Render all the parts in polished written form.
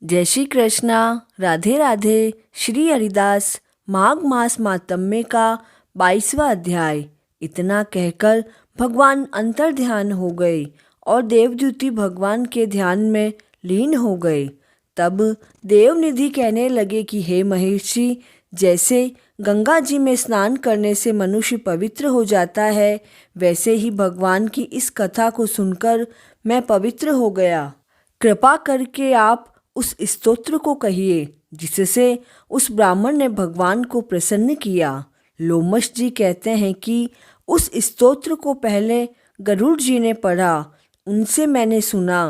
जय श्री कृष्णा। राधे राधे। श्री हरिदास माघ मास मातम्य का 22वां अध्याय। इतना कहकर भगवान अंतर्ध्यान हो गए और देवदूती भगवान के ध्यान में लीन हो गए। तब देवनिधि कहने लगे कि हे महर्षि, जैसे गंगा जी में स्नान करने से मनुष्य पवित्र हो जाता है, वैसे ही भगवान की इस कथा को सुनकर मैं पवित्र हो गया। कृपा करके आप उस स्तोत्र को कहिए जिससे उस ब्राह्मण ने भगवान को प्रसन्न किया। लोमश जी कहते हैं कि उस स्तोत्र को पहले गरुड़ जी ने पढ़ा, उनसे मैंने सुना।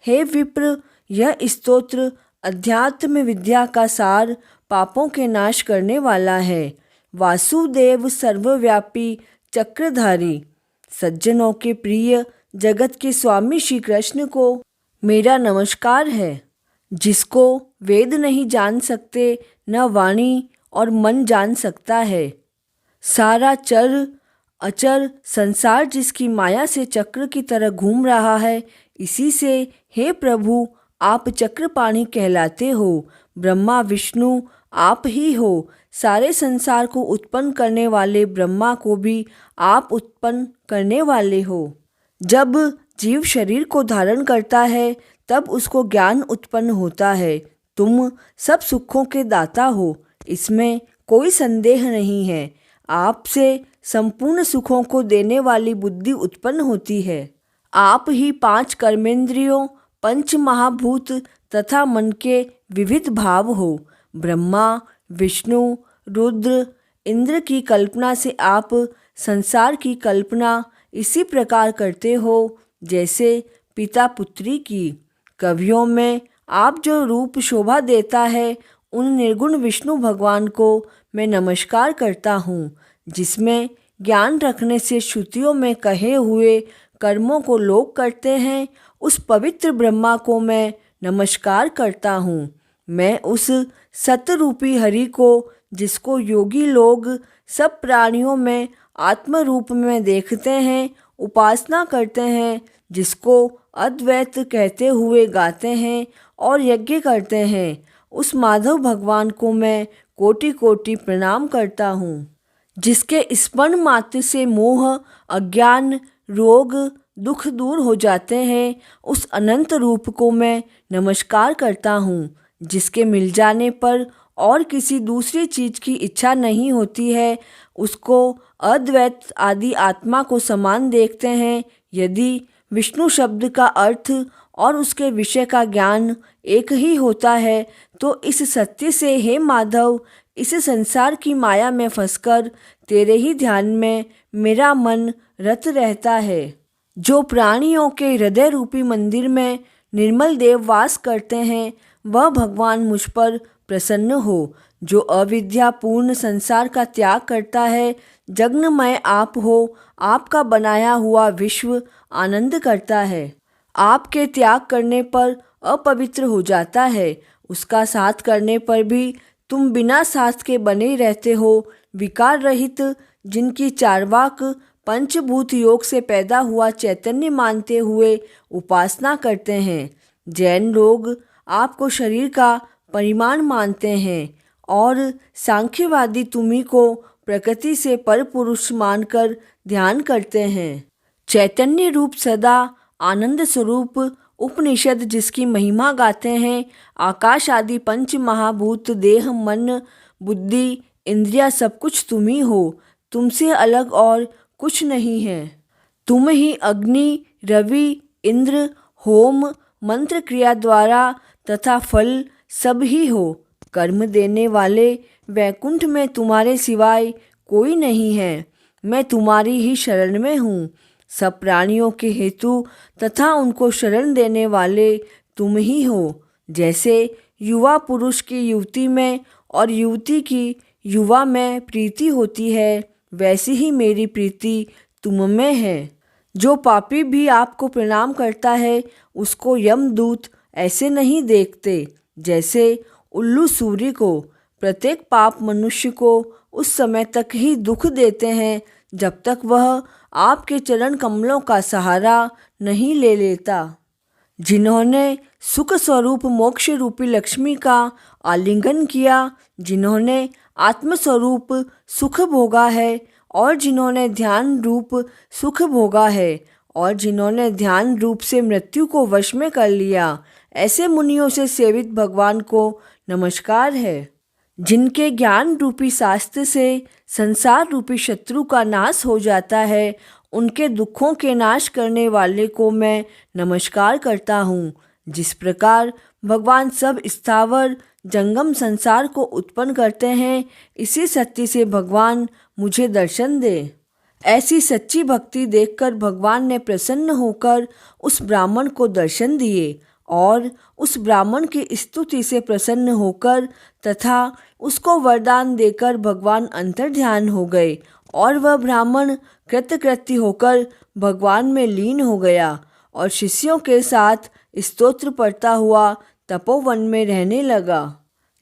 हे विप्र, यह स्तोत्र अध्यात्म विद्या का सार, पापों के नाश करने वाला है। वासुदेव सर्वव्यापी चक्रधारी, सज्जनों के प्रिय, जगत के स्वामी श्री कृष्ण को मेरा नमस्कार है। जिसको वेद नहीं जान सकते, न वाणी और मन जान सकता है। सारा चर अचर संसार जिसकी माया से चक्र की तरह घूम रहा है, इसी से हे प्रभु आप चक्रपाणी कहलाते हो। ब्रह्मा विष्णु आप ही हो। सारे संसार को उत्पन्न करने वाले ब्रह्मा को भी आप उत्पन्न करने वाले हो। जब जीव शरीर को धारण करता है तब उसको ज्ञान उत्पन्न होता है। तुम सब सुखों के दाता हो, इसमें कोई संदेह नहीं है। आपसे संपूर्ण सुखों को देने वाली बुद्धि उत्पन्न होती है। आप ही 5 कर्मेंद्रियों, 5 महाभूत तथा मन के विविध भाव हो। ब्रह्मा विष्णु रुद्र इंद्र की कल्पना से आप संसार की कल्पना इसी प्रकार करते हो जैसे पिता पुत्री की। कवियों में आप जो रूप शोभा देता है, उन निर्गुण विष्णु भगवान को मैं नमस्कार करता हूँ। जिसमें ज्ञान रखने से श्रुतियों में कहे हुए कर्मों को लोग करते हैं, उस पवित्र ब्रह्मा को मैं नमस्कार करता हूँ। मैं उस सतरूपी हरि को, जिसको योगी लोग सब प्राणियों में आत्म रूप में देखते हैं, उपासना करते हैं, जिसको अद्वैत कहते हुए गाते हैं और यज्ञ करते हैं, उस माधव भगवान को मैं कोटि कोटि प्रणाम करता हूँ। जिसके स्मरण मात्र से मोह, अज्ञान, रोग, दुख दूर हो जाते हैं, उस अनंत रूप को मैं नमस्कार करता हूँ। जिसके मिल जाने पर और किसी दूसरी चीज़ की इच्छा नहीं होती है, उसको अद्वैत आदि आत्मा को समान देखते हैं। यदि विष्णु शब्द का अर्थ और उसके विषय का ज्ञान एक ही होता है, तो इस सत्य से हे माधव, इस संसार की माया में फंसकर तेरे ही ध्यान में मेरा मन रत रहता है। जो प्राणियों के हृदय रूपी मंदिर में निर्मल देव वास करते हैं, वह भगवान मुझ पर प्रसन्न हो। जो अविद्यापूर्ण संसार का त्याग करता है, जगन्मय आप हो। आपका बनाया हुआ विश्व आनंद करता है। आपके त्याग करने पर अपवित्र हो जाता है, उसका साथ करने पर भी तुम बिना साथ के बने रहते हो। विकार रहित, जिनकी चार्वाक पंचभूत योग से पैदा हुआ चैतन्य मानते हुए उपासना करते हैं। जैन लोग आपको शरीर का परिमाण मानते हैं और सांख्यवादी तुम्ही को प्रकृति से पर पुरुष मानकर ध्यान करते हैं। चैतन्य रूप सदा आनंद स्वरूप उपनिषद जिसकी महिमा गाते हैं, आकाश आदि 5 महाभूत, देह, मन, बुद्धि, इंद्रिया सब कुछ तुम ही हो। तुमसे अलग और कुछ नहीं है। तुम ही अग्नि, रवि, इंद्र, होम, मंत्र क्रिया द्वारा तथा फल सब ही हो। कर्म देने वाले वैकुंठ में तुम्हारे सिवाय कोई नहीं है। मैं तुम्हारी ही शरण में हूँ। सब प्राणियों के हेतु तथा उनको शरण देने वाले तुम ही हो। जैसे युवा पुरुष की युवती में और युवती की युवा में प्रीति होती है, वैसी ही मेरी प्रीति तुम में है। जो पापी भी आपको प्रणाम करता है, उसको यमदूत ऐसे नहीं देखते जैसे उल्लू सूर्य को। प्रत्येक पाप मनुष्य को उस समय तक ही दुख देते हैं जब तक वह आपके चरण कमलों का सहारा नहीं ले लेता। जिन्होंने सुख स्वरूप मोक्ष रूपी लक्ष्मी का आलिंगन किया, जिन्होंने आत्मस्वरूप सुख भोगा है और जिन्होंने ध्यान रूप सुख भोगा है और जिन्होंने ध्यान रूप से मृत्यु को वश में कर लिया, ऐसे मुनियों से सेवित भगवान को नमस्कार है। जिनके ज्ञान रूपी शास्त्र से संसार रूपी शत्रु का नाश हो जाता है, उनके दुखों के नाश करने वाले को मैं नमस्कार करता हूँ। जिस प्रकार भगवान सब स्थावर जंगम संसार को उत्पन्न करते हैं, इसी शक्ति से भगवान मुझे दर्शन दे। ऐसी सच्ची भक्ति देखकर भगवान ने प्रसन्न होकर उस ब्राह्मण को दर्शन दिए और उस ब्राह्मण की स्तुति से प्रसन्न होकर तथा उसको वरदान देकर भगवान अंतर्ध्यान हो गए और वह ब्राह्मण कृतकृत्य होकर भगवान में लीन हो गया और शिष्यों के साथ स्तोत्र पढ़ता हुआ तपोवन में रहने लगा।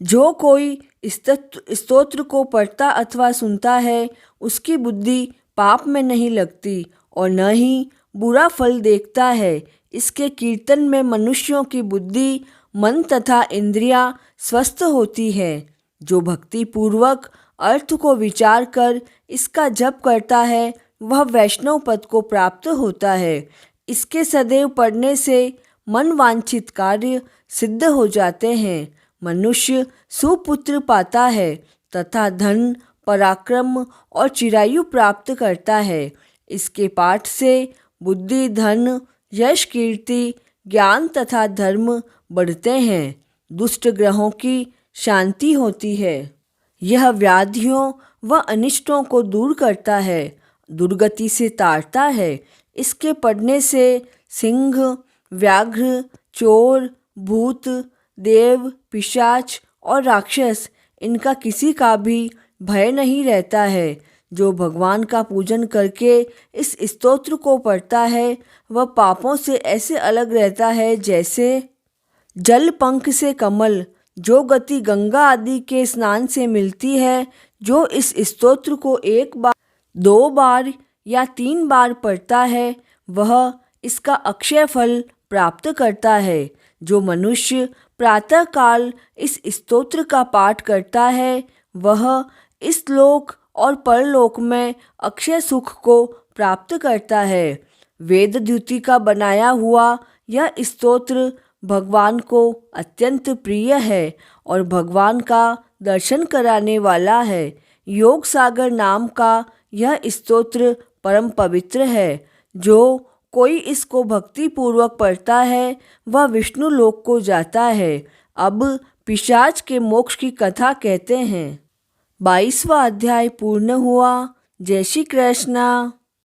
जो कोई स्तोत्र को पढ़ता अथवा सुनता है, उसकी बुद्धि पाप में नहीं लगती और न ही बुरा फल देखता है। इसके कीर्तन में मनुष्यों की बुद्धि, मन तथा इंद्रियां स्वस्थ होती है। जो भक्ति पूर्वक अर्थ को विचार कर इसका जप करता है, वह वैष्णव पद को प्राप्त होता है। इसके सदैव पढ़ने से मन वांछित कार्य सिद्ध हो जाते हैं। मनुष्य सुपुत्र पाता है तथा धन, पराक्रम और चिरायु प्राप्त करता है। इसके पाठ से बुद्धि, धन, यश, कीर्ति, ज्ञान तथा धर्म बढ़ते हैं। दुष्ट ग्रहों की शांति होती है। यह व्याधियों व अनिष्टों को दूर करता है, दुर्गति से तारता है। इसके पढ़ने से सिंह, व्याघ्र, चोर, भूत, देव, पिशाच और राक्षस, इनका किसी का भी भय नहीं रहता है। जो भगवान का पूजन करके इस स्तोत्र को पढ़ता है, वह पापों से ऐसे अलग रहता है जैसे जल पंख से कमल। जो गति गंगा आदि के स्नान से मिलती है, जो इस स्तोत्र को 1 बार, 2 बार या 3 बार पढ़ता है, वह इसका अक्षय फल प्राप्त करता है। जो मनुष्य प्रातःकाल इस स्तोत्र का पाठ करता है, वह इस लोक और परलोक में अक्षय सुख को प्राप्त करता है। वेद द्युति का बनाया हुआ यह स्तोत्र भगवान को अत्यंत प्रिय है और भगवान का दर्शन कराने वाला है। योग सागर नाम का यह स्तोत्र परम पवित्र है। जो कोई इसको भक्ति पूर्वक पढ़ता है, वह विष्णु लोक को जाता है। अब पिशाच के मोक्ष की कथा कहते हैं। 22वां अध्याय पूर्ण हुआ। जय श्री कृष्ण।